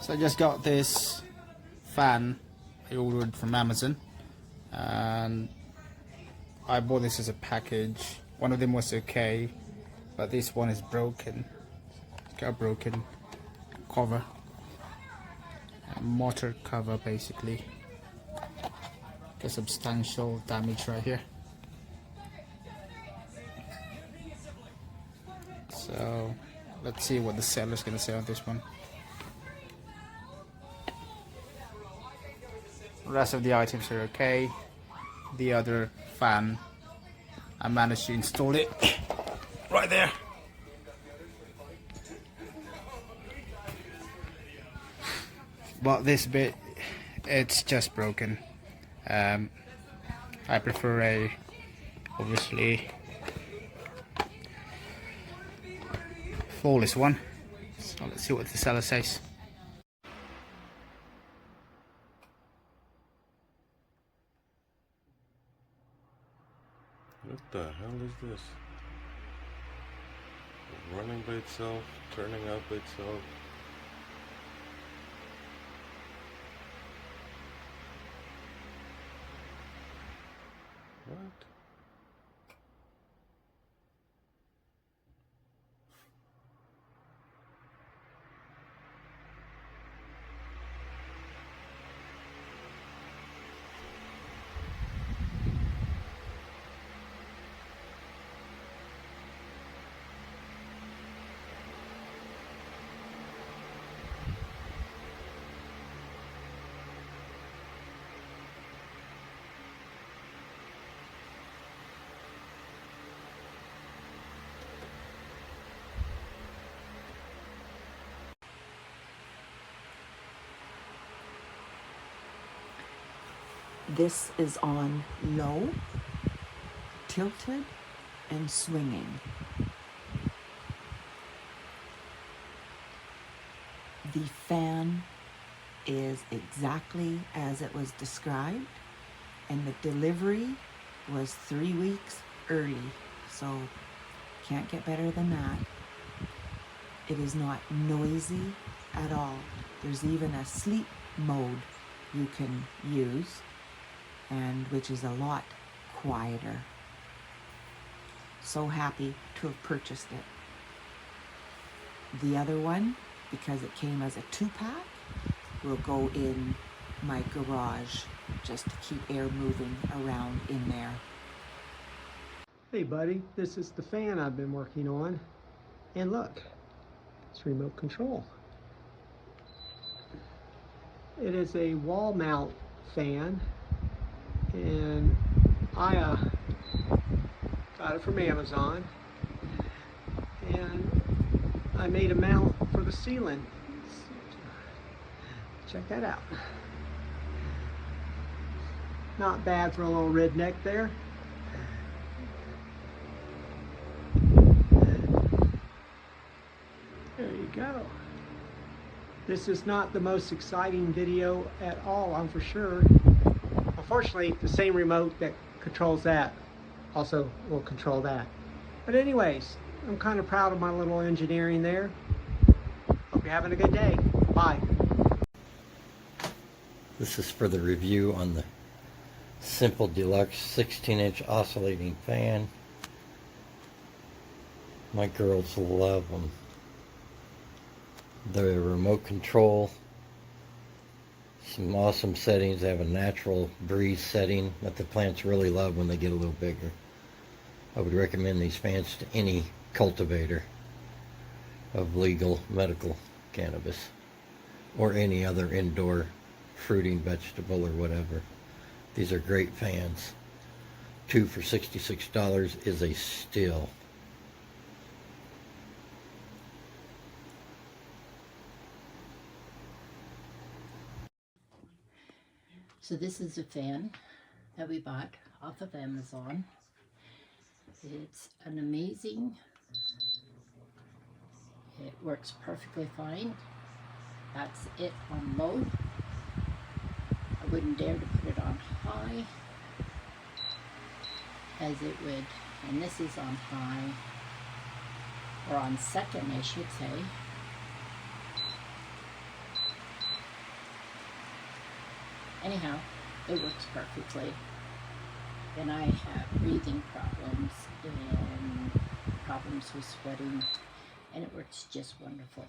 So I just got this fan I ordered from Amazon, and I bought this as a package. One of them was okay, but this one is broken. It's got a broken cover, a motor cover basically. Got substantial damage right here. So let's see what the seller's gonna say on this one. The rest of the items are okay. The other fan, I managed to install it right there. But this bit, it's just broken. I prefer a, obviously, flawless one. So let's see what the seller says. What the hell is this? Running by itself, turning out by itself. What? This is on low, tilted, and swinging. The fan is exactly as it was described, and the delivery was 3 weeks early, so can't get better than that. It is not noisy at all. There's even a sleep mode you can use, and which is a lot quieter. So happy to have purchased it. The other one, because it came as a 2-pack, will go in my garage just to keep air moving around in there. Hey buddy, this is the fan I've been working on, and look, it's remote control. It is a wall mount fan, and I got it from Amazon, and I made a mount for the ceiling. Check that out. Not bad for a little redneck there. There you go. This is not the most exciting video at all, I'm for sure. Unfortunately, the same remote that controls that also will control that. But anyways, I'm kind of proud of my little engineering there. Hope you're having a good day. Bye. This is for the review on the Simple Deluxe 16-inch oscillating fan. My girls love them. The remote control, some awesome settings. They have a natural breeze setting that the plants really love when they get a little bigger. I would recommend these fans to any cultivator of legal medical cannabis or any other indoor fruiting vegetable or whatever. These are great fans. 2 for $66 is a steal. So this is a fan that we bought off of Amazon. It's an amazing, it works perfectly fine. That's it on low. I wouldn't dare to put it on high, as it would, and this is on high, or on second I should say. Anyhow, it works perfectly. And I have breathing problems and problems with sweating, and it works just wonderful.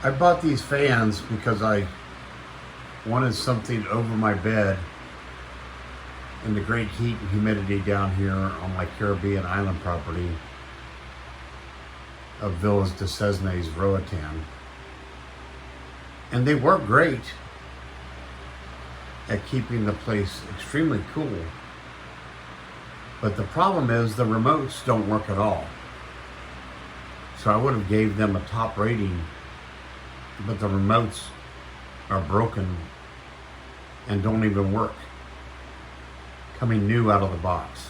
I bought these fans because I wanted something over my bed in the great heat and humidity down here on my Caribbean island property of Villas de Cesnes, Roatan. And they work great at keeping the place extremely cool. But the problem is the remotes don't work at all. So I would have gave them a top rating, but the remotes are broken and don't even work, coming new out of the box.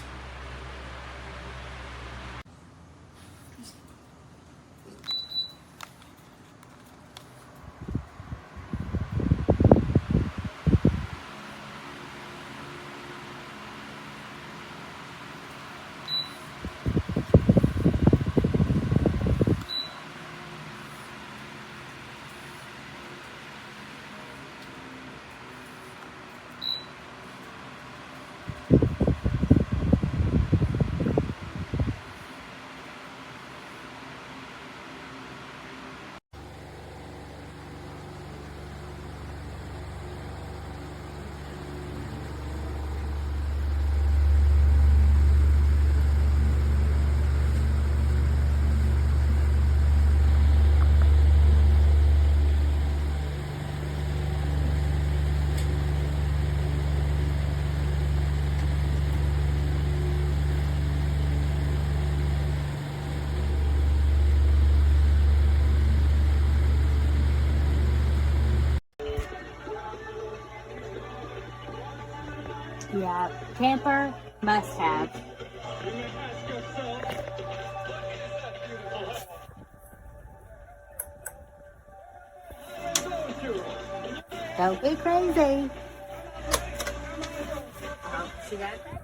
Yeah, camper must have. Don't be crazy. Oh, see that?